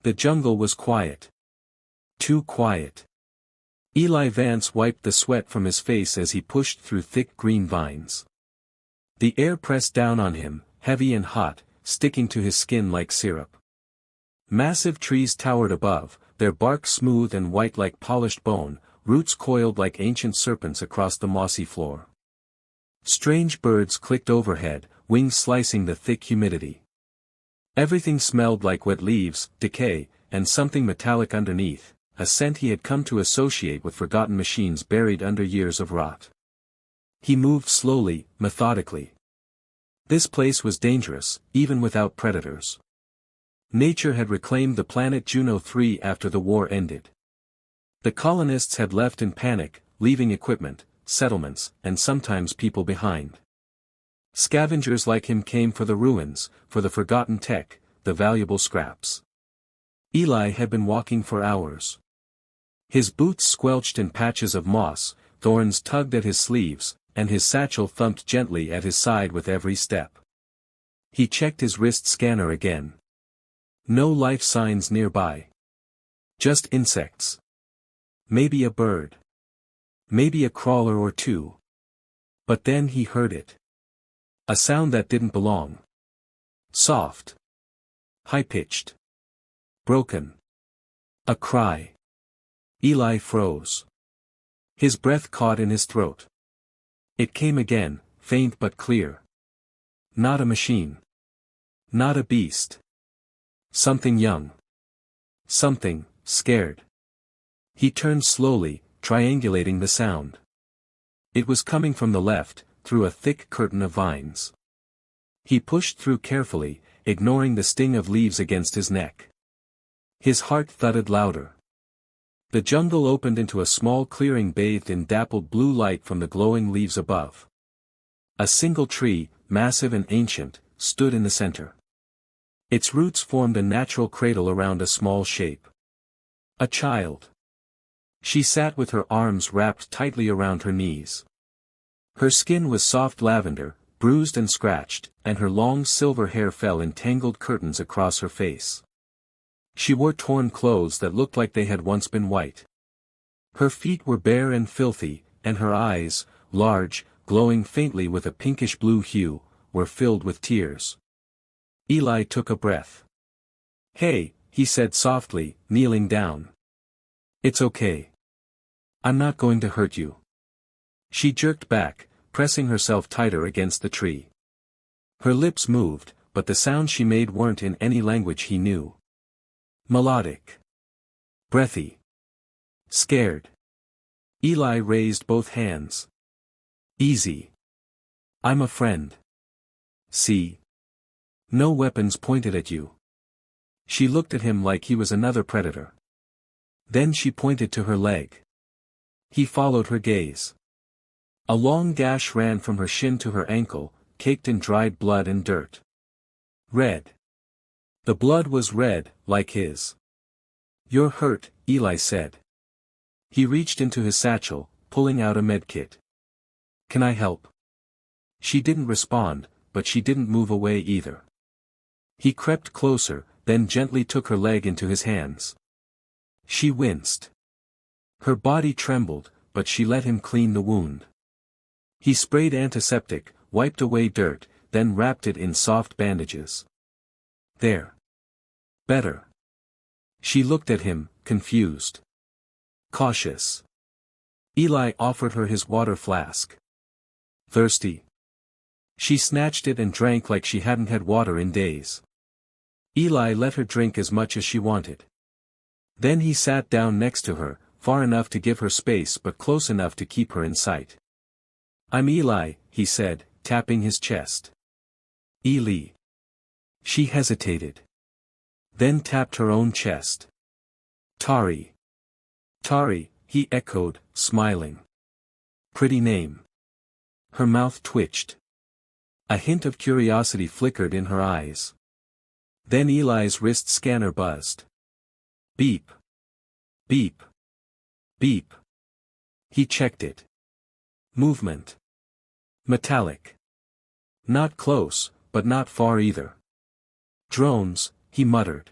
The jungle was quiet. Too quiet. Eli Vance wiped the sweat from his face as he pushed through thick green vines. The air pressed down on him, heavy and hot, sticking to his skin like syrup. Massive trees towered above, their bark smooth and white like polished bone, roots coiled like ancient serpents across the mossy floor. Strange birds clicked overhead, wings slicing the thick humidity. Everything smelled like wet leaves, decay, and something metallic underneath, a scent he had come to associate with forgotten machines buried under years of rot. He moved slowly, methodically. This place was dangerous, even without predators. Nature had reclaimed the planet Juno 3 after the war ended. The colonists had left in panic, leaving equipment, settlements, and sometimes people behind. Scavengers like him came for the ruins, for the forgotten tech, the valuable scraps. Eli had been walking for hours. His boots squelched in patches of moss, thorns tugged at his sleeves, and his satchel thumped gently at his side with every step. He checked his wrist scanner again. No life signs nearby. Just insects. Maybe a bird. Maybe a crawler or two. But then he heard it. A sound that didn't belong. Soft. High-pitched. Broken. A cry. Eli froze. His breath caught in his throat. It came again, faint but clear. Not a machine. Not a beast. Something young. Something, scared. He turned slowly, triangulating the sound. It was coming from the left, through a thick curtain of vines. He pushed through carefully, ignoring the sting of leaves against his neck. His heart thudded louder. The jungle opened into a small clearing bathed in dappled blue light from the glowing leaves above. A single tree, massive and ancient, stood in the center. Its roots formed a natural cradle around a small shape. A child. She sat with her arms wrapped tightly around her knees. Her skin was soft lavender, bruised and scratched, and her long silver hair fell in tangled curtains across her face. She wore torn clothes that looked like they had once been white. Her feet were bare and filthy, and her eyes, large, glowing faintly with a pinkish-blue hue, were filled with tears. Eli took a breath. "Hey," he said softly, kneeling down. "It's okay. I'm not going to hurt you." She jerked back, pressing herself tighter against the tree. Her lips moved, but the sounds she made weren't in any language he knew. Melodic. Breathy. Scared. Eli raised both hands. "Easy. I'm a friend. See? No weapons pointed at you." She looked at him like he was another predator. Then she pointed to her leg. He followed her gaze. A long gash ran from her shin to her ankle, caked in dried blood and dirt. Red. The blood was red, like his. "You're hurt," Eli said. He reached into his satchel, pulling out a medkit. "Can I help?" She didn't respond, but she didn't move away either. He crept closer, then gently took her leg into his hands. She winced. Her body trembled, but she let him clean the wound. He sprayed antiseptic, wiped away dirt, then wrapped it in soft bandages. "There. Better." She looked at him, confused. Cautious. Eli offered her his water flask. "Thirsty?" She snatched it and drank like she hadn't had water in days. Eli let her drink as much as she wanted. Then he sat down next to her, far enough to give her space but close enough to keep her in sight. "I'm Eli," he said, tapping his chest. "Eli." She hesitated. Then tapped her own chest. "Tari." "Tari," he echoed, smiling. "Pretty name." Her mouth twitched. A hint of curiosity flickered in her eyes. Then Eli's wrist scanner buzzed. Beep. Beep. Beep. He checked it. Movement. Metallic. Not close, but not far either. "Drones," he muttered.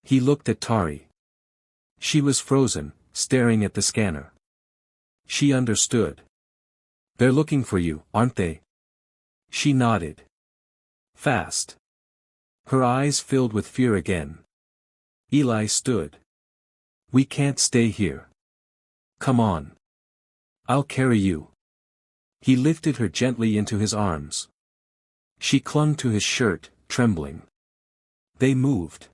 He looked at Tari. She was frozen, staring at the scanner. She understood. They're looking for you, aren't they? She nodded. Fast. Her eyes filled with fear again. Eli stood. We can't stay here. Come on. I'll carry you. He lifted her gently into his arms. She clung to his shirt, trembling. They moved.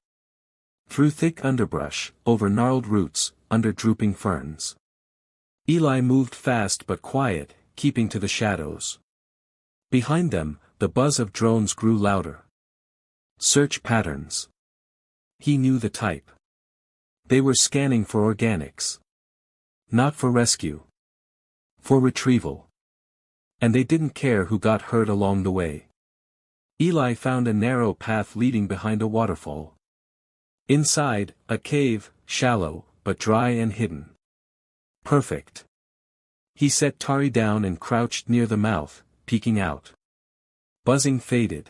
Through thick underbrush, over gnarled roots, under drooping ferns. Eli moved fast but quiet, keeping to the shadows. Behind them, the buzz of drones grew louder. Search patterns. He knew the type. They were scanning for organics. Not for rescue. For retrieval. And they didn't care who got hurt along the way. Eli found a narrow path leading behind a waterfall. Inside, a cave, shallow, but dry and hidden. Perfect. He set Tari down and crouched near the mouth, peeking out. Buzzing faded.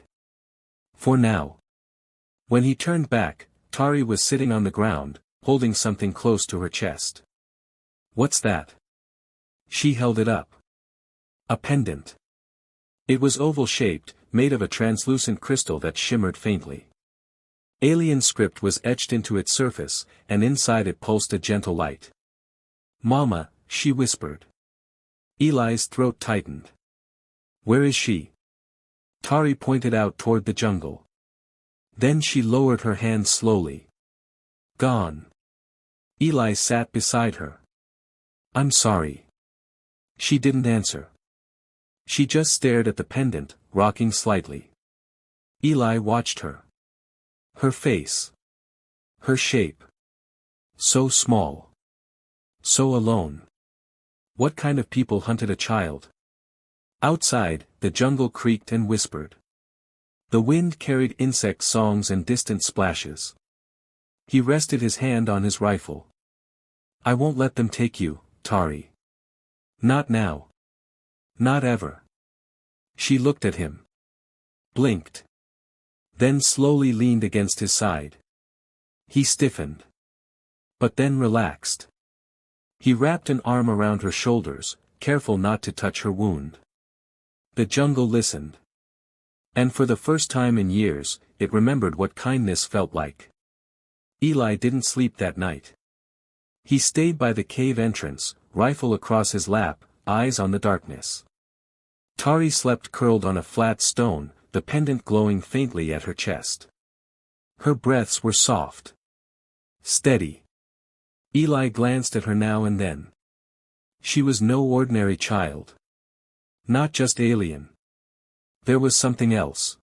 For now. When he turned back, Tari was sitting on the ground, holding something close to her chest. What's that? She held it up. A pendant. It was oval-shaped, made of a translucent crystal that shimmered faintly. Alien script was etched into its surface, and inside it pulsed a gentle light. Mama, she whispered. Eli's throat tightened. Where is she? Tari pointed out toward the jungle. Then she lowered her hand slowly. Gone. Eli sat beside her. I'm sorry. She didn't answer. She just stared at the pendant, rocking slightly. Eli watched her. Her face. Her shape. So small. So alone. What kind of people hunted a child? Outside, the jungle creaked and whispered. The wind carried insect songs and distant splashes. He rested his hand on his rifle. I won't let them take you, Tari. Not now. Not ever. She looked at him. Blinked. Then slowly leaned against his side. He stiffened. But then relaxed. He wrapped an arm around her shoulders, careful not to touch her wound. The jungle listened. And for the first time in years, it remembered what kindness felt like. Eli didn't sleep that night. He stayed by the cave entrance, rifle across his lap, eyes on the darkness. Tari slept curled on a flat stone, the pendant glowing faintly at her chest. Her breaths were soft. Steady. Eli glanced at her now and then. She was no ordinary child. Not just alien. There was something else.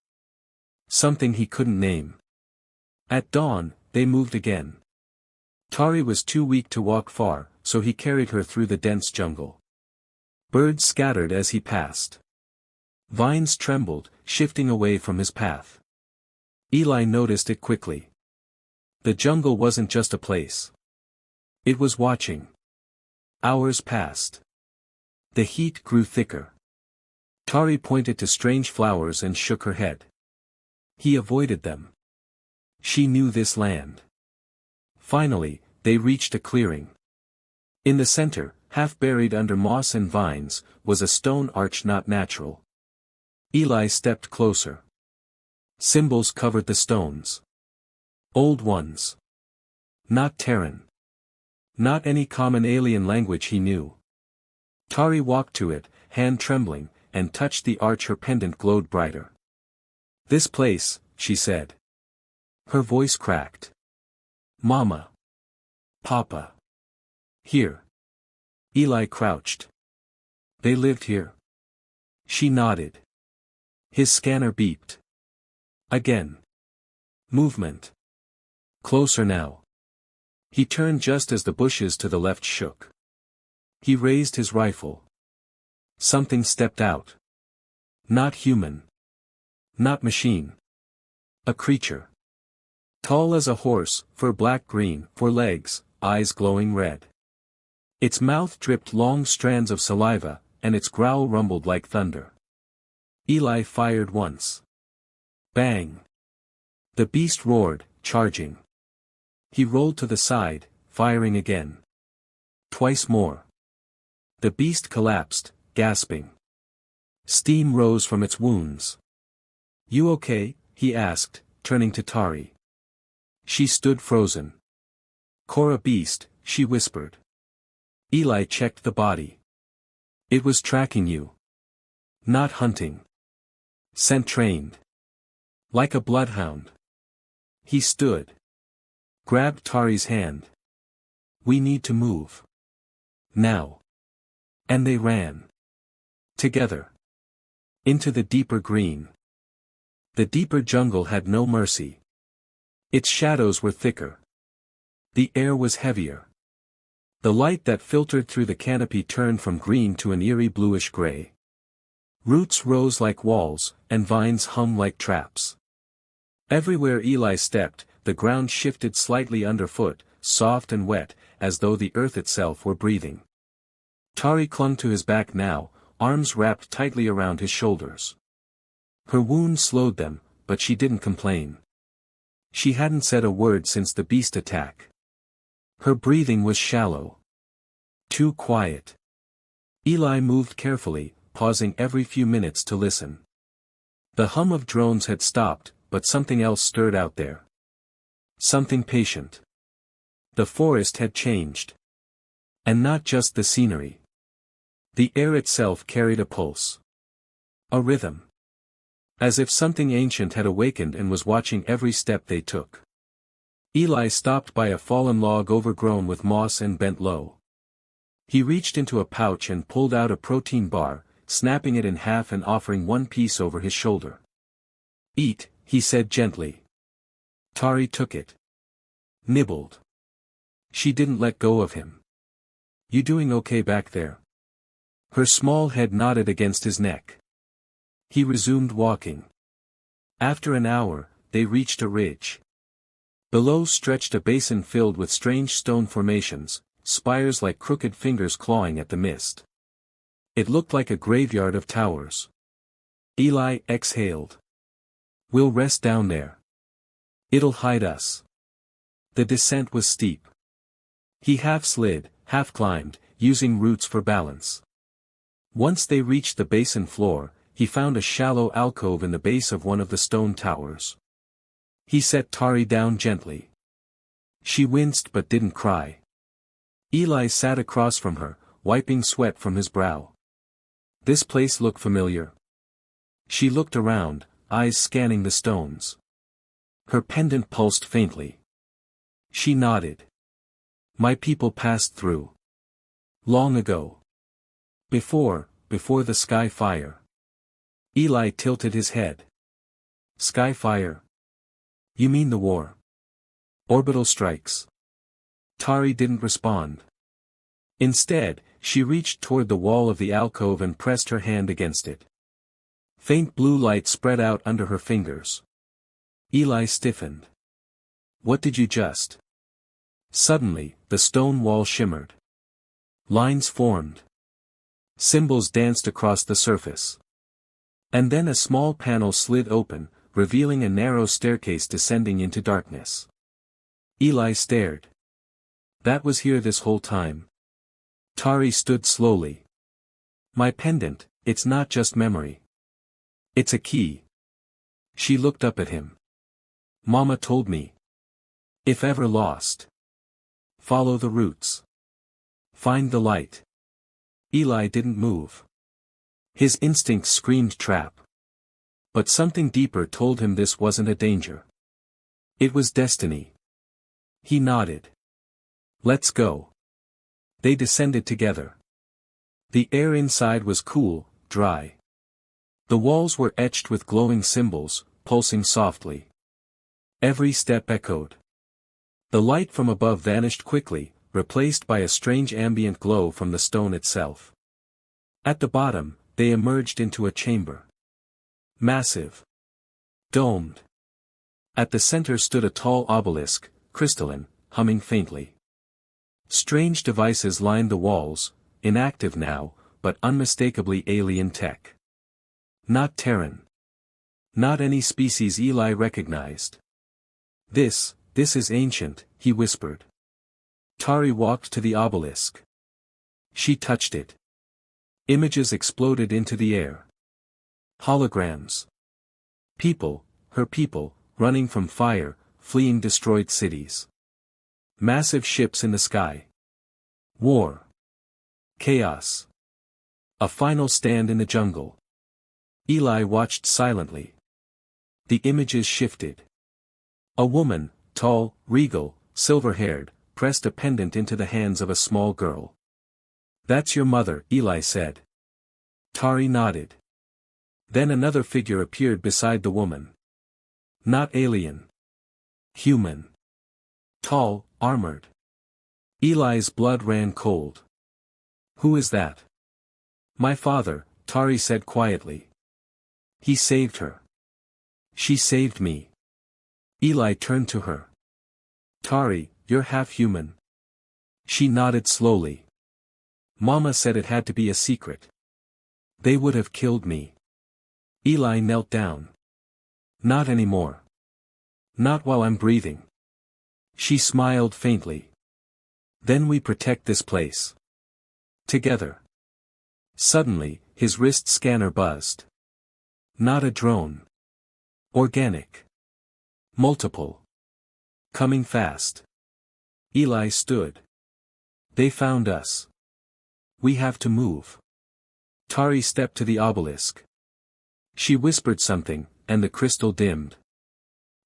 Something he couldn't name. At dawn, they moved again. Tari was too weak to walk far, so he carried her through the dense jungle. Birds scattered as he passed. Vines trembled, shifting away from his path. Eli noticed it quickly. The jungle wasn't just a place. It was watching. Hours passed. The heat grew thicker. Tari pointed to strange flowers and shook her head. He avoided them. She knew this land. Finally, they reached a clearing. In the center, half buried under moss and vines, was a stone arch not natural. Eli stepped closer. Symbols covered the stones. Old ones. Not Terran. Not any common alien language he knew. Tari walked to it, hand trembling, and touched the arch. Her pendant glowed brighter. This place, she said. Her voice cracked. Mama. Papa. Here. Eli crouched. They lived here. She nodded. His scanner beeped. Again. Movement. Closer now. He turned just as the bushes to the left shook. He raised his rifle. Something stepped out. Not human. Not machine. A creature. Tall as a horse, fur black-green, 4 legs, eyes glowing red. Its mouth dripped long strands of saliva, and its growl rumbled like thunder. Eli fired once. Bang. The beast roared, charging. He rolled to the side, firing again. Twice more. The beast collapsed, gasping. Steam rose from its wounds. "You okay?" he asked, turning to Tari. She stood frozen. "Cora beast," she whispered. Eli checked the body. "It was tracking you. Not hunting. Scent trained. Like a bloodhound." He stood. Grabbed Tari's hand. "We need to move. Now." And they ran. Together. Into the deeper green. The deeper jungle had no mercy. Its shadows were thicker. The air was heavier. The light that filtered through the canopy turned from green to an eerie bluish-gray. Roots rose like walls, and vines hummed like traps. Everywhere Eli stepped, the ground shifted slightly underfoot, soft and wet, as though the earth itself were breathing. Tari clung to his back now, arms wrapped tightly around his shoulders. Her wound slowed them, but she didn't complain. She hadn't said a word since the beast attack. Her breathing was shallow. Too quiet. Eli moved carefully, pausing every few minutes to listen. The hum of drones had stopped, but something else stirred out there. Something patient. The forest had changed. And not just the scenery. The air itself carried a pulse. A rhythm. As if something ancient had awakened and was watching every step they took. Eli stopped by a fallen log overgrown with moss and bent low. He reached into a pouch and pulled out a protein bar, snapping it in half and offering one piece over his shoulder. "Eat," he said gently. Tari took it. Nibbled. She didn't let go of him. "You doing okay back there?" Her small head nodded against his neck. He resumed walking. After an hour, they reached a ridge. Below stretched a basin filled with strange stone formations, spires like crooked fingers clawing at the mist. It looked like a graveyard of towers. Eli exhaled. "We'll rest down there. It'll hide us." The descent was steep. He half slid, half climbed, using roots for balance. Once they reached the basin floor, he found a shallow alcove in the base of one of the stone towers. He set Tari down gently. She winced but didn't cry. Eli sat across from her, wiping sweat from his brow. This place looked familiar. She looked around, eyes scanning the stones. Her pendant pulsed faintly. She nodded. "My people passed through. Long ago. Before the sky fire." Eli tilted his head. "Sky fire? You mean the war? Orbital strikes?" Tari didn't respond. Instead, she reached toward the wall of the alcove and pressed her hand against it. Faint blue light spread out under her fingers. Eli stiffened. "What did you just?" Suddenly, the stone wall shimmered. Lines formed. Symbols danced across the surface. And then a small panel slid open, revealing a narrow staircase descending into darkness. Eli stared. "That was here this whole time." Tari stood slowly. "My pendant, it's not just memory. It's a key." She looked up at him. "Mama told me. If ever lost, follow the roots. Find the light." Eli didn't move. His instincts screamed trap. But something deeper told him this wasn't a danger. It was destiny. He nodded. "Let's go." They descended together. The air inside was cool, dry. The walls were etched with glowing symbols, pulsing softly. Every step echoed. The light from above vanished quickly, replaced by a strange ambient glow from the stone itself. At the bottom, they emerged into a chamber. Massive. Domed. At the center stood a tall obelisk, crystalline, humming faintly. Strange devices lined the walls, inactive now, but unmistakably alien tech. Not Terran. Not any species Eli recognized. This this is ancient, he whispered. Tari walked to the obelisk. She touched it. Images exploded into the air. Holograms. People, her people, running from fire, fleeing destroyed cities. Massive ships in the sky. War. Chaos. A final stand in the jungle. Eli watched silently. The images shifted. A woman, tall, regal, silver-haired, pressed a pendant into the hands of a small girl. "That's your mother," Eli said. Tari nodded. Then another figure appeared beside the woman. Not alien. Human. Tall, armored. Eli's blood ran cold. "Who is that?" "My father," Tari said quietly. "He saved her." "She saved me." Eli turned to her. "Tari, you're half human." She nodded slowly. "Mama said it had to be a secret. They would have killed me." Eli knelt down. "Not anymore. Not while I'm breathing." She smiled faintly. "Then we protect this place. Together." Suddenly, his wrist scanner buzzed. Not a drone. Organic. Multiple. Coming fast. Eli stood. "They found us. We have to move." Tari stepped to the obelisk. She whispered something, and the crystal dimmed.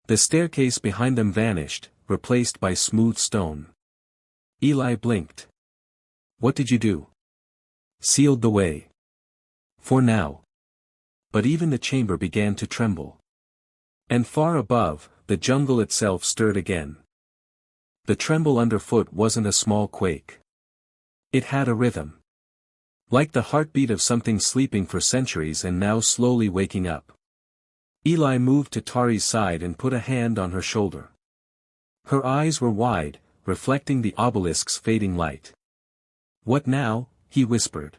The staircase behind them vanished, replaced by smooth stone. Eli blinked. "What did you do?" "Sealed the way. For now." But even the chamber began to tremble. And far above, the jungle itself stirred again. The tremble underfoot wasn't a small quake. It had a rhythm. Like the heartbeat of something sleeping for centuries and now slowly waking up. Eli moved to Tari's side and put a hand on her shoulder. Her eyes were wide, reflecting the obelisk's fading light. "What now?" he whispered.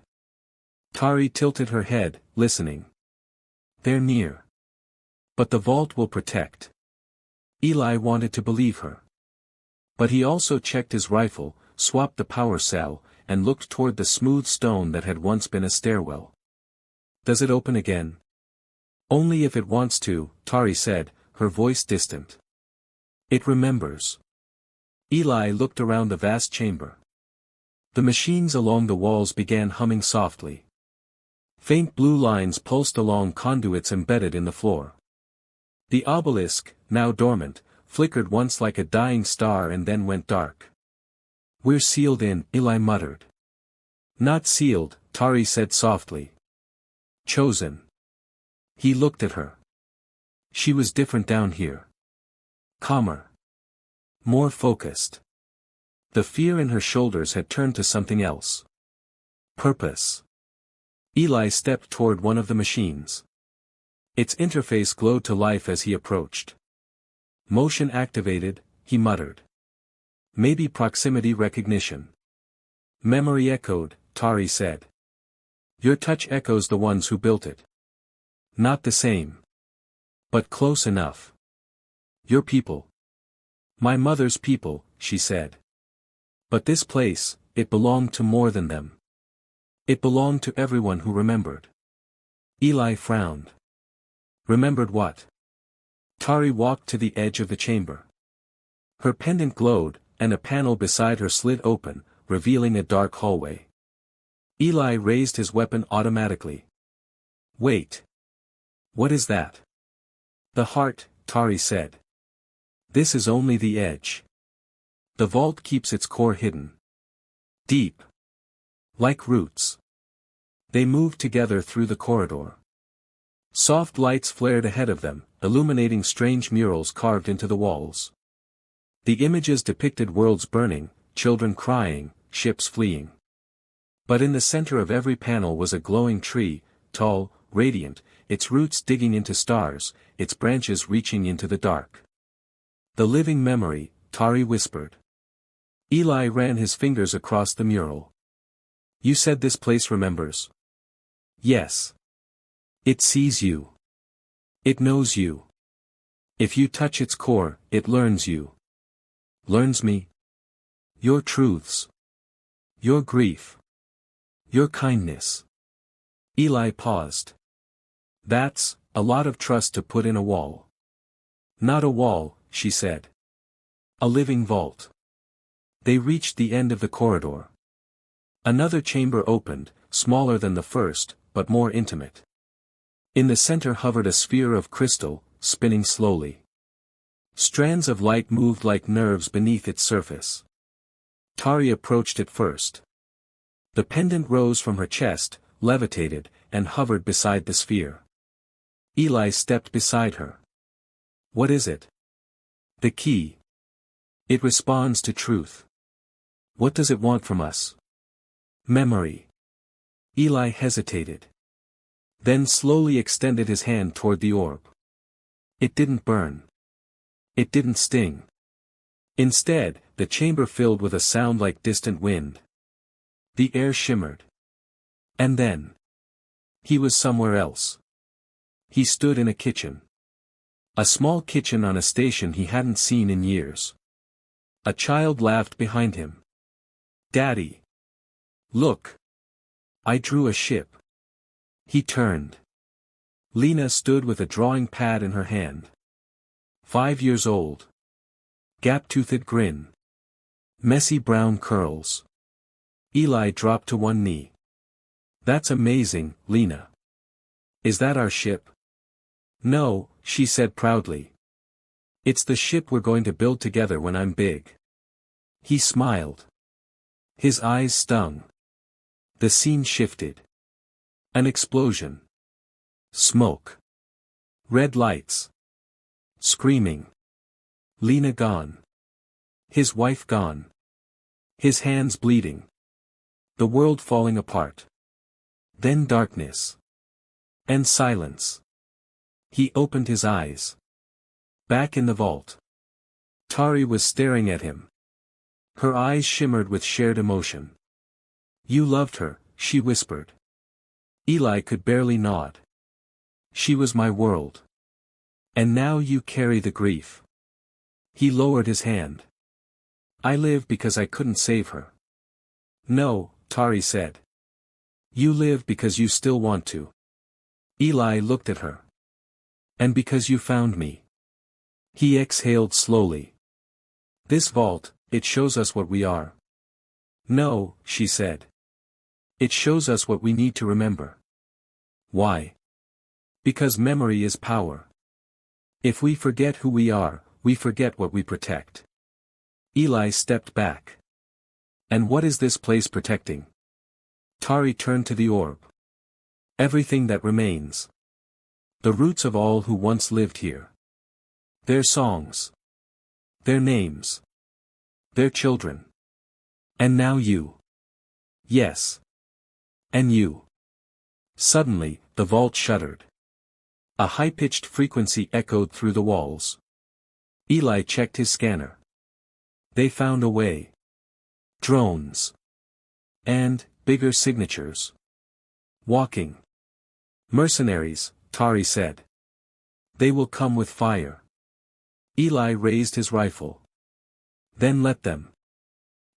Tari tilted her head, listening. "They're near. But the vault will protect." Eli wanted to believe her. But he also checked his rifle, swapped the power cell, and looked toward the smooth stone that had once been a stairwell. "Does it open again?" "Only if it wants to," Tari said, her voice distant. "It remembers." Eli looked around the vast chamber. The machines along the walls began humming softly. Faint blue lines pulsed along conduits embedded in the floor. The obelisk, now dormant, flickered once like a dying star and then went dark. "We're sealed in," Eli muttered. "Not sealed," Tari said softly. "Chosen." He looked at her. She was different down here. Calmer. More focused. The fear in her shoulders had turned to something else. Purpose. Eli stepped toward one of the machines. Its interface glowed to life as he approached. "Motion activated," he muttered. "Maybe proximity recognition." "Memory echoed," Tari said. "Your touch echoes the ones who built it." "Not the same. But close enough." "Your people." "My mother's people," she said. "But this place, it belonged to more than them. It belonged to everyone who remembered." Eli frowned. "Remembered what?" Tari walked to the edge of the chamber. Her pendant glowed, and a panel beside her slid open, revealing a dark hallway. Eli raised his weapon automatically. "Wait. What is that?" "The heart," Tari said. "This is only the edge. The vault keeps its core hidden. Deep. Like roots." They moved together through the corridor. Soft lights flared ahead of them, illuminating strange murals carved into the walls. The images depicted worlds burning, children crying, ships fleeing. But in the center of every panel was a glowing tree, tall, radiant, its roots digging into stars, its branches reaching into the dark. "The living memory," Tari whispered. Eli ran his fingers across the mural. "You said this place remembers?" "Yes. It sees you. It knows you. If you touch its core, it learns you." learns me. Your truths. Your grief. Your kindness. Eli paused. That's a lot of trust to put in a wall. Not a wall, she said. A living vault. They reached the end of the corridor. Another chamber opened, smaller than the first, but more intimate. In the center hovered a sphere of crystal, spinning slowly. Strands of light moved like nerves beneath its surface. Tari approached it first. The pendant rose from her chest, levitated, and hovered beside the sphere. Eli stepped beside her. What is it? The key. It responds to truth. What does it want from us? Memory. Eli hesitated. Then slowly extended his hand toward the orb. It didn't burn. It didn't sting. Instead, the chamber filled with a sound like distant wind. The air shimmered. And then. He was somewhere else. He stood in a kitchen. A small kitchen on a station he hadn't seen in years. A child laughed behind him. Daddy. Look. I drew a ship. He turned. Lena stood with a drawing pad in her hand. 5 years old. Gap-toothed grin. Messy brown curls. Eli dropped to one knee. That's amazing, Lena. Is that our ship? No, she said proudly. It's the ship we're going to build together when I'm big. He smiled. His eyes stung. The scene shifted. An explosion. Smoke. Red lights. Screaming. Lena gone. His wife gone. His hands bleeding. The world falling apart. Then darkness. And silence. He opened his eyes. Back in the vault. Tari was staring at him. Her eyes shimmered with shared emotion. You loved her, she whispered. Eli could barely nod. She was my world. And now you carry the grief. He lowered his hand. I live because I couldn't save her. No, Tari said. You live because you still want to. Eli looked at her. And because you found me. He exhaled slowly. This vault, it shows us what we are. No, she said. It shows us what we need to remember. Why? Because memory is power. If we forget who we are, we forget what we protect. Eli stepped back. And what is this place protecting? Tari turned to the orb. Everything that remains. The roots of all who once lived here. Their songs. Their names. Their children. And now you. Yes. And you. Suddenly, the vault shuddered. A high-pitched frequency echoed through the walls. Eli checked his scanner. They found a way. Drones. And, bigger signatures. Walking. Mercenaries, Tari said. They will come with fire. Eli raised his rifle. Then let them.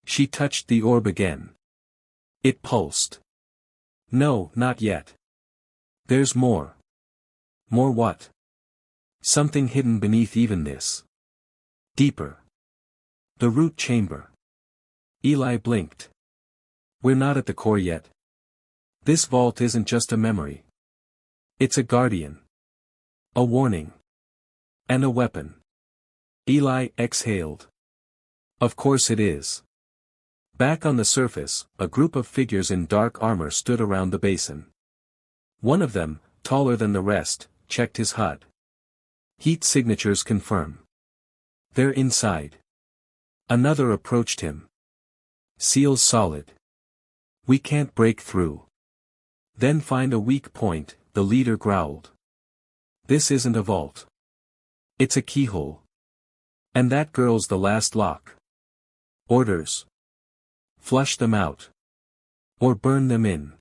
She touched the orb again. It pulsed. No, not yet. There's more. More what? Something hidden beneath even this. Deeper. The root chamber. Eli blinked. We're not at the core yet. This vault isn't just a memory. It's a guardian. A warning. And a weapon. Eli exhaled. Of course it is. Back on the surface, a group of figures in dark armor stood around the basin. One of them, taller than the rest, checked his HUD. Heat signatures confirm. They're inside. Another approached him. Seals solid. We can't break through. Then find a weak point, the leader growled. This isn't a vault. It's a keyhole. And that girl's the last lock. Orders. Flush them out. Or burn them in.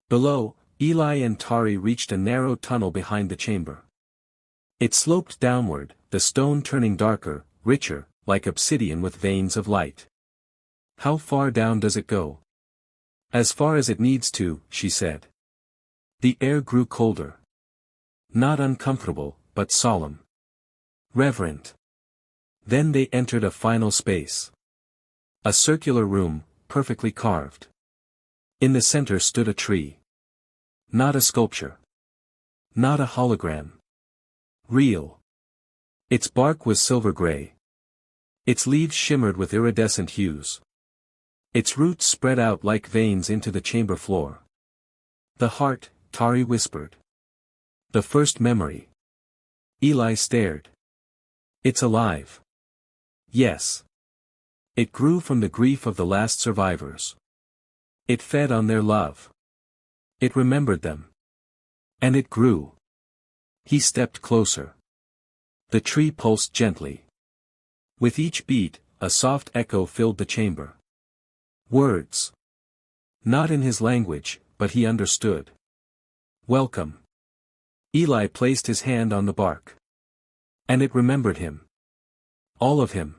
Below, Eli and Tari reached a narrow tunnel behind the chamber. It sloped downward, the stone turning darker, richer, like obsidian with veins of light. How far down does it go? As far as it needs to, she said. The air grew colder. Not uncomfortable, but solemn. Reverent. Then they entered a final space. A circular room, perfectly carved. In the center stood a tree. Not a sculpture. Not a hologram. Real. Its bark was silver gray. Its leaves shimmered with iridescent hues. Its roots spread out like veins into the chamber floor. The heart, Tari whispered. The first memory. Eli stared. It's alive. Yes. It grew from the grief of the last survivors. It fed on their love. It remembered them. And it grew. He stepped closer. The tree pulsed gently. With each beat, a soft echo filled the chamber. Words. Not in his language, but he understood. Welcome. Eli placed his hand on the bark. And it remembered him. All of him.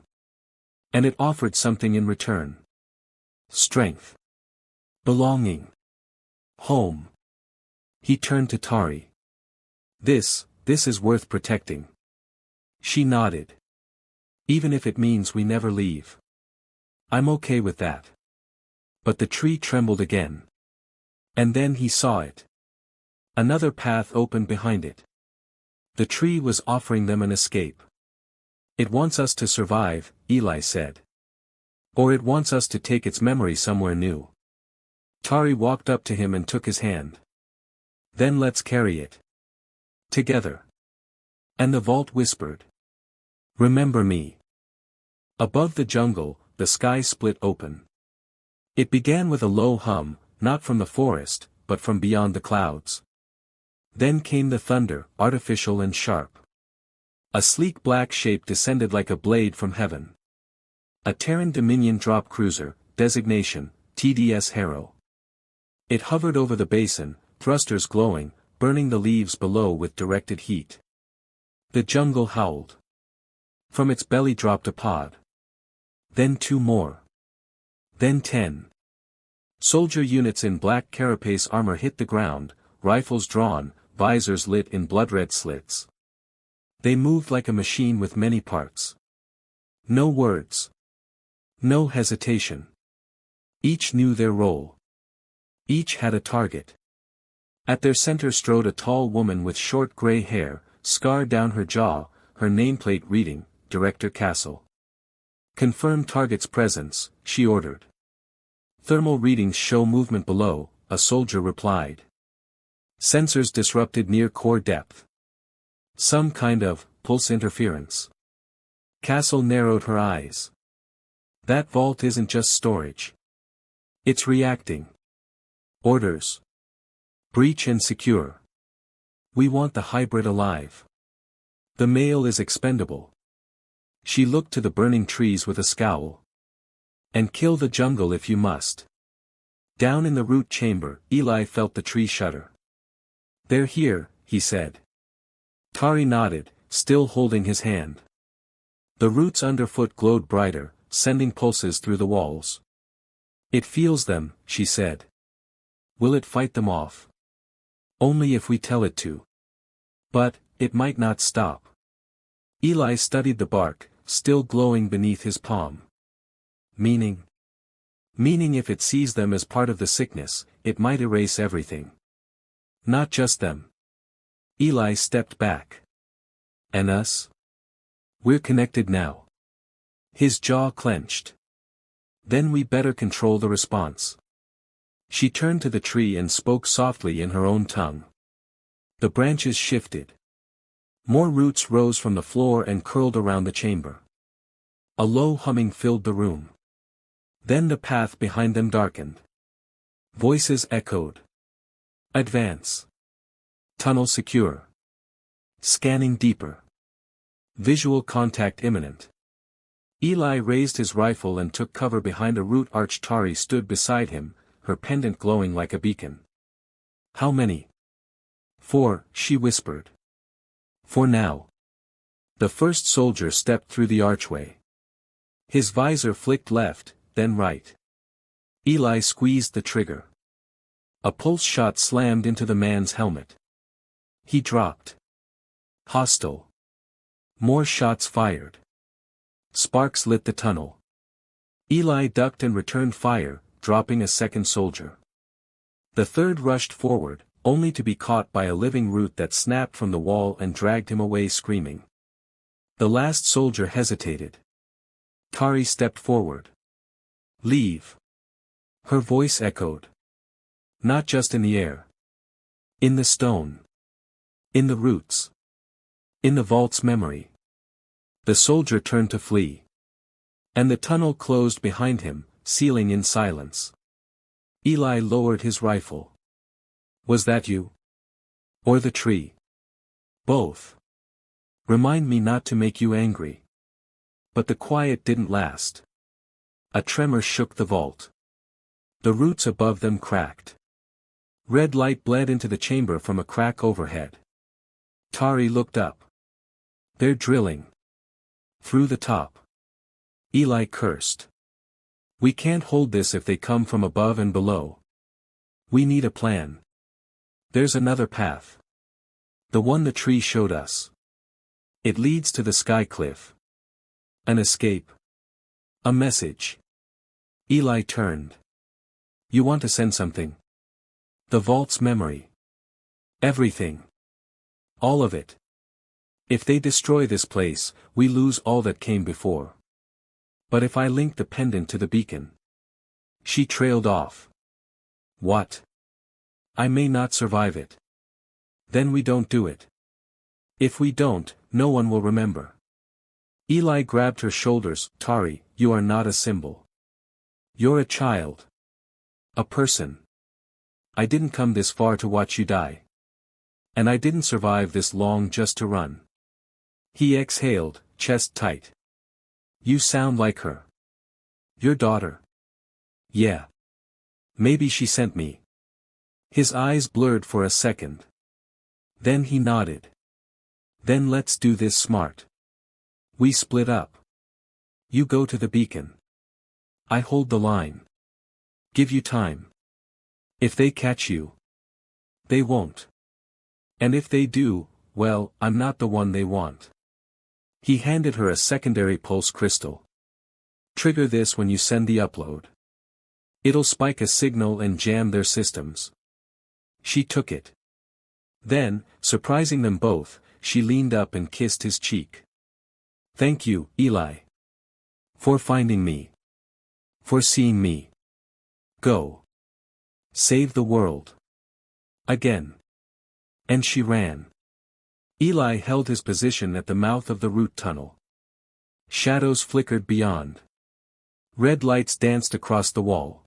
And it offered something in return. Strength. Belonging. Home. He turned to Tari. This is worth protecting. She nodded. Even if it means we never leave. I'm okay with that. But the tree trembled again. And then he saw it. Another path opened behind it. The tree was offering them an escape. It wants us to survive, Eli said. Or it wants us to take its memory somewhere new. Tari walked up to him and took his hand. Then let's carry it. Together. And the vault whispered. Remember me. Above the jungle, the sky split open. It began with a low hum, not from the forest, but from beyond the clouds. Then came the thunder, artificial and sharp. A sleek black shape descended like a blade from heaven. A Terran Dominion drop cruiser, designation, TDS Harrow. It hovered over the basin, thrusters glowing, burning the leaves below with directed heat. The jungle howled. From its belly dropped a pod. Then 2 more. Then 10. Soldier units in black carapace armor hit the ground, rifles drawn, visors lit in blood-red slits. They moved like a machine with many parts. No words. No hesitation. Each knew their role. Each had a target. At their center strode a tall woman with short gray hair, scarred down her jaw, her nameplate reading, Director Castle. Confirm target's presence, she ordered. Thermal readings show movement below, a soldier replied. Sensors disrupted near core depth. Some kind of pulse interference. Castle narrowed her eyes. That vault isn't just storage. It's reacting. Orders. Breach and secure. We want the hybrid alive. The male is expendable. She looked to the burning trees with a scowl. And kill the jungle if you must. Down in the root chamber, Eli felt the tree shudder. They're here, he said. Tari nodded, still holding his hand. The roots underfoot glowed brighter, sending pulses through the walls. It feels them, she said. Will it fight them off? Only if we tell it to. But, it might not stop. Eli studied the bark, still glowing beneath his palm. Meaning? Meaning if it sees them as part of the sickness, it might erase everything. Not just them. Eli stepped back. And us? We're connected now. His jaw clenched. Then we better control the response. She turned to the tree and spoke softly in her own tongue. The branches shifted. More roots rose from the floor and curled around the chamber. A low humming filled the room. Then the path behind them darkened. Voices echoed. Advance. Tunnel secure. Scanning deeper. Visual contact imminent. Eli raised his rifle and took cover behind a root arch. Tari stood beside him, her pendant glowing like a beacon. How many? 4, she whispered. For now. The first soldier stepped through the archway. His visor flicked left, then right. Eli squeezed the trigger. A pulse shot slammed into the man's helmet. He dropped. Hostile. More shots fired. Sparks lit the tunnel. Eli ducked and returned fire, dropping a second soldier. The third rushed forward, only to be caught by a living root that snapped from the wall and dragged him away screaming. The last soldier hesitated. Tari stepped forward. Leave. Her voice echoed. Not just in the air. In the stone. In the roots. In the vault's memory. The soldier turned to flee. And the tunnel closed behind him, sealing in silence. Eli lowered his rifle. Was that you? Or the tree? Both. Remind me not to make you angry. But the quiet didn't last. A tremor shook the vault. The roots above them cracked. Red light bled into the chamber from a crack overhead. Tari looked up. They're drilling. Through the top. Eli cursed. We can't hold this if they come from above and below. We need a plan. There's another path. The one the tree showed us. It leads to the sky cliff. An escape. A message. Eli turned. You want to send something? The vault's memory. Everything. All of it. If they destroy this place, we lose all that came before. But if I link the pendant to the beacon. She trailed off. What? I may not survive it. Then we don't do it. If we don't, no one will remember. Eli grabbed her shoulders. Tari, you are not a symbol. You're a child. A person. I didn't come this far to watch you die. And I didn't survive this long just to run. He exhaled, chest tight. You sound like her. Your daughter. Yeah. Maybe she sent me. His eyes blurred for a second. Then he nodded. Then let's do this smart. We split up. You go to the beacon. I hold the line. Give you time. If they catch you. They won't. And if they do, well, I'm not the one they want. He handed her a secondary pulse crystal. Trigger this when you send the upload. It'll spike a signal and jam their systems. She took it. Then, surprising them both, she leaned up and kissed his cheek. Thank you, Eli. For finding me. For seeing me. Go. Save the world. Again. And she ran. Eli held his position at the mouth of the root tunnel. Shadows flickered beyond. Red lights danced across the wall.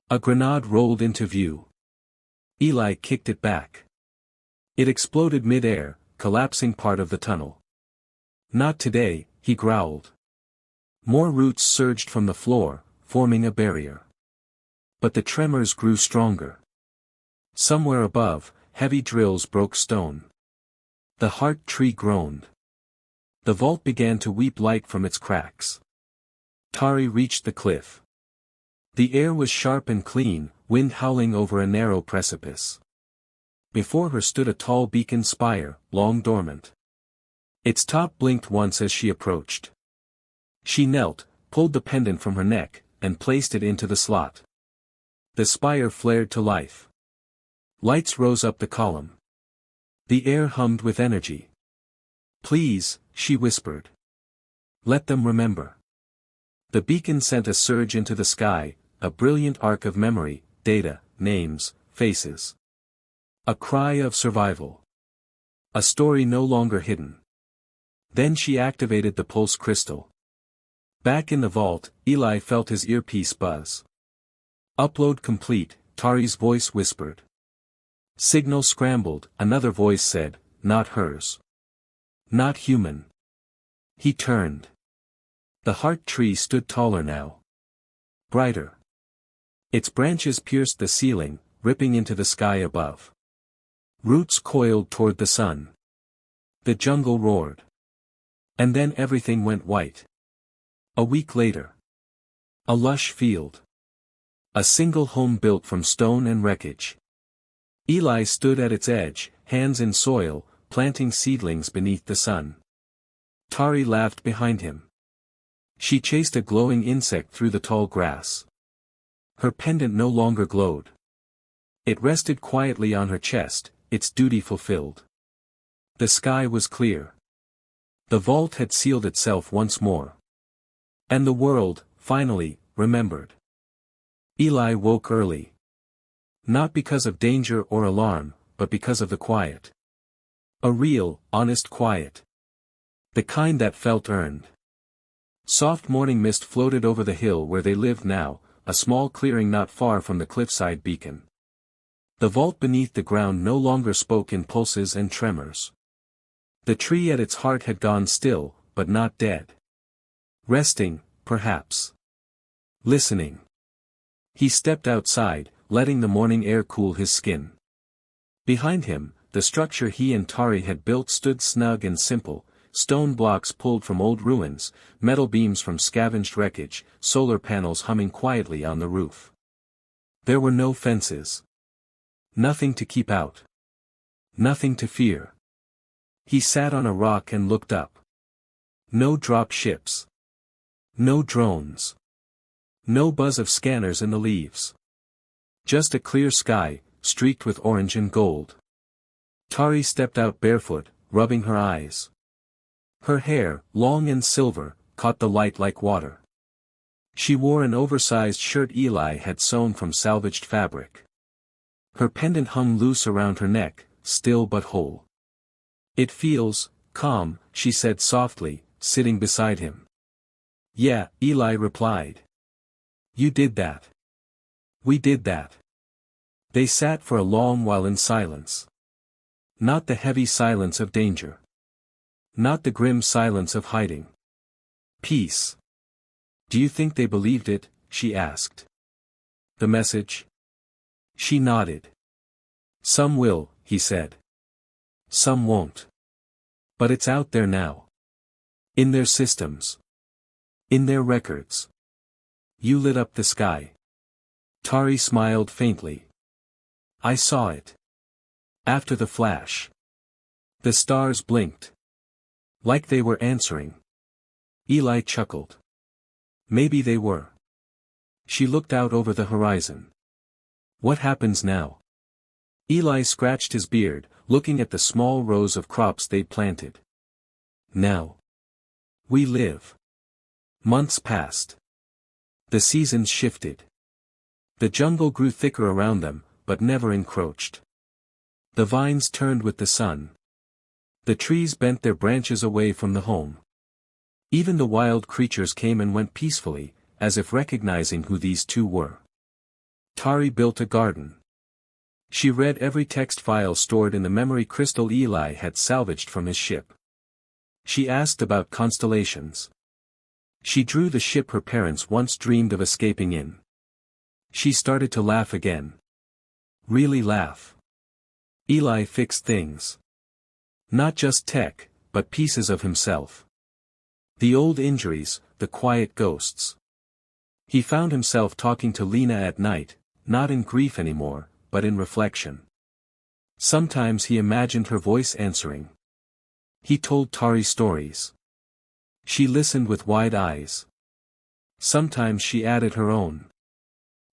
A grenade rolled into view. Eli kicked it back. It exploded mid-air, collapsing part of the tunnel. Not today, he growled. More roots surged from the floor, forming a barrier. But the tremors grew stronger. Somewhere above, heavy drills broke stone. The heart tree groaned. The vault began to weep light from its cracks. Tari reached the cliff. The air was sharp and clean, wind howling over a narrow precipice. Before her stood a tall beacon spire, long dormant. Its top blinked once as she approached. She knelt, pulled the pendant from her neck, and placed it into the slot. The spire flared to life. Lights rose up the column. The air hummed with energy. Please, she whispered. Let them remember. The beacon sent a surge into the sky, a brilliant arc of memory, data, names, faces. A cry of survival. A story no longer hidden. Then she activated the pulse crystal. Back in the vault, Eli felt his earpiece buzz. Upload complete, Tari's voice whispered. Signal scrambled, another voice said, not hers. Not human. He turned. The heart tree stood taller now. Brighter. Its branches pierced the ceiling, ripping into the sky above. Roots coiled toward the sun. The jungle roared. And then everything went white. A week later. A lush field. A single home built from stone and wreckage. Eli stood at its edge, hands in soil, planting seedlings beneath the sun. Tari laughed behind him. She chased a glowing insect through the tall grass. Her pendant no longer glowed. It rested quietly on her chest, its duty fulfilled. The sky was clear. The vault had sealed itself once more. And the world, finally, remembered. Eli woke early. Not because of danger or alarm, but because of the quiet. A real, honest quiet. The kind that felt earned. Soft morning mist floated over the hill where they lived now, a small clearing not far from the cliffside beacon. The vault beneath the ground no longer spoke in pulses and tremors. The tree at its heart had gone still, but not dead. Resting, perhaps. Listening. He stepped outside, letting the morning air cool his skin. Behind him, the structure he and Tari had built stood snug and simple, stone blocks pulled from old ruins, metal beams from scavenged wreckage, solar panels humming quietly on the roof. There were no fences. Nothing to keep out. Nothing to fear. He sat on a rock and looked up. No drop ships. No drones. No buzz of scanners in the leaves. Just a clear sky, streaked with orange and gold. Tari stepped out barefoot, rubbing her eyes. Her hair, long and silver, caught the light like water. She wore an oversized shirt Eli had sewn from salvaged fabric. Her pendant hung loose around her neck, still but whole. "It feels calm," she said softly, sitting beside him. "Yeah," Eli replied. "You did that. We did that." They sat for a long while in silence. Not the heavy silence of danger. Not the grim silence of hiding. Peace. "Do you think they believed it?" she asked. "The message?" She nodded. "Some will," he said. "Some won't. But it's out there now. In their systems. In their records. You lit up the sky." Tari smiled faintly. "I saw it. After the flash. The stars blinked. Like they were answering." Eli chuckled. "Maybe they were." She looked out over the horizon. "What happens now?" Eli scratched his beard, looking at the small rows of crops they'd planted. "Now. We live." Months passed. The seasons shifted. The jungle grew thicker around them, but never encroached. The vines turned with the sun. The trees bent their branches away from the home. Even the wild creatures came and went peacefully, as if recognizing who these two were. Tari built a garden. She read every text file stored in the memory crystal Eli had salvaged from his ship. She asked about constellations. She drew the ship her parents once dreamed of escaping in. She started to laugh again. Really laugh. Eli fixed things. Not just tech, but pieces of himself. The old injuries, the quiet ghosts. He found himself talking to Lena at night, not in grief anymore, but in reflection. Sometimes he imagined her voice answering. He told Tari stories. She listened with wide eyes. Sometimes she added her own.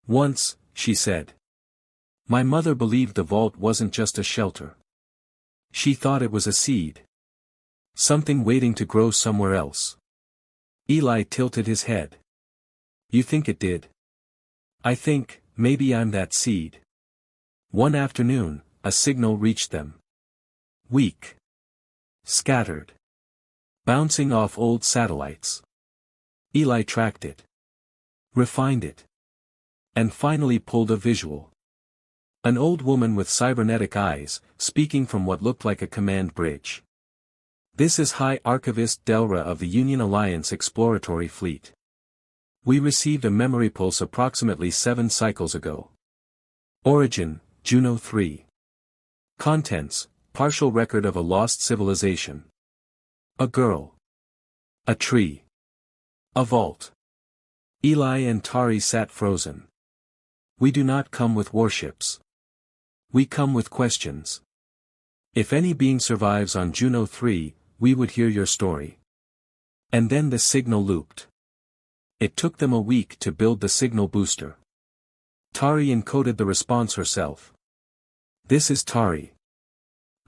"Once," she said, "my mother believed the vault wasn't just a shelter. She thought it was a seed. Something waiting to grow somewhere else." Eli tilted his head. "You think it did?" "I think, maybe I'm that seed." One afternoon, a signal reached them. Weak. Scattered. Bouncing off old satellites. Eli tracked it. Refined it. And finally pulled a visual. An old woman with cybernetic eyes, speaking from what looked like a command bridge. "This is High Archivist Delra of the Union Alliance Exploratory Fleet. We received a memory pulse approximately 7 cycles ago. Origin, Juno 3. Contents, partial record of a lost civilization. A girl. A tree. A vault. Eli and Tari sat frozen. We do not come with warships. We come with questions. If any being survives on Juno 3, we would hear your story. And then the signal looped. It took them a week to build the signal booster. Tari encoded the response herself. This is Tari.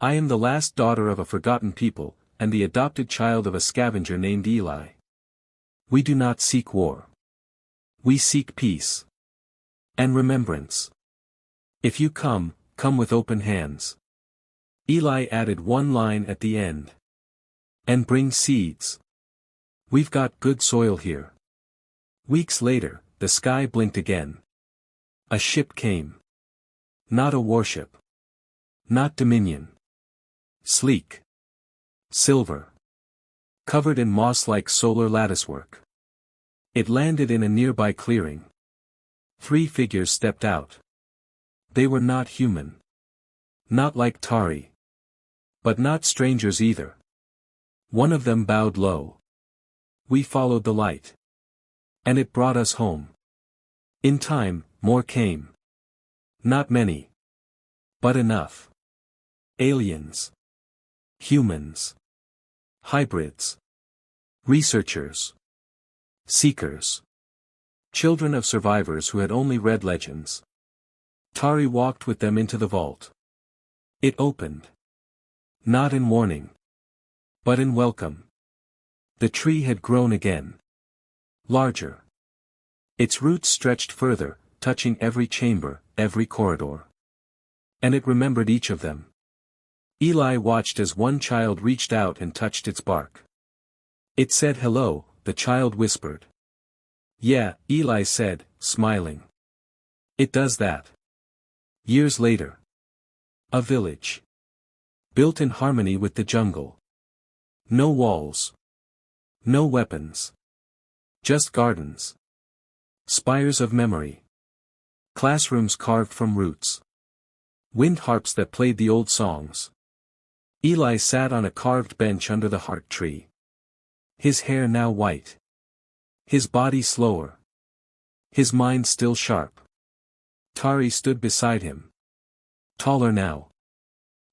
I am the last daughter of a forgotten people, and the adopted child of a scavenger named Eli. We do not seek war. We seek peace. And remembrance. If you come, come with open hands. Eli added one line at the end. And bring seeds. We've got good soil here. Weeks later, the sky blinked again. A ship came. Not a warship. Not Dominion. Sleek. Silver. Covered in moss-like solar latticework. It landed in a nearby clearing. 3 figures stepped out. They were not human. Not like Tari. But not strangers either. One of them bowed low. We followed the light. And it brought us home. In time, more came. Not many. But enough. Aliens. Humans. Hybrids. Researchers. Seekers. Children of survivors who had only read legends. Tari walked with them into the vault. It opened. Not in warning. But in welcome. The tree had grown again. Larger. Its roots stretched further, touching every chamber, every corridor. And it remembered each of them. Eli watched as one child reached out and touched its bark. It said hello, the child whispered. Yeah, Eli said, smiling. It does that. Years later. A village. Built in harmony with the jungle. No walls. No weapons. Just gardens. Spires of memory. Classrooms carved from roots. Wind harps that played the old songs. Eli sat on a carved bench under the heart tree. His hair now white. His body slower. His mind still sharp. Tari stood beside him. Taller now.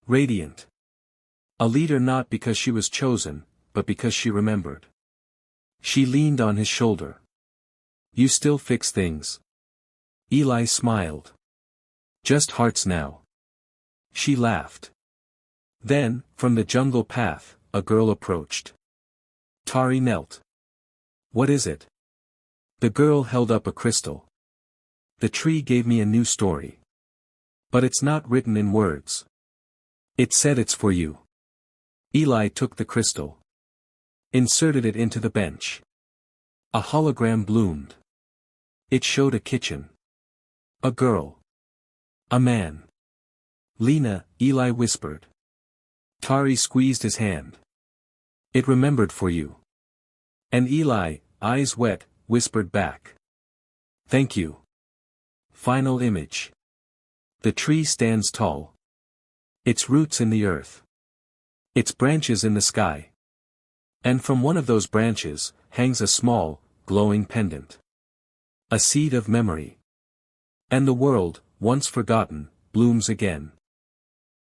Radiant. A leader not because she was chosen, but because she remembered. She leaned on his shoulder. You still fix things. Eli smiled. Just hearts now. She laughed. Then, from the jungle path, a girl approached. Tari knelt. What is it? The girl held up a crystal. The tree gave me a new story. But it's not written in words. It said it's for you. Eli took the crystal. Inserted it into the bench. A hologram bloomed. It showed a kitchen. A girl. A man. Lena, Eli whispered. Tari squeezed his hand. It remembered for you. And Eli, eyes wet, whispered back. Thank you. Final image. The tree stands tall. Its roots in the earth. Its branches in the sky. And from one of those branches, hangs a small, glowing pendant. A seed of memory. And the world, once forgotten, blooms again.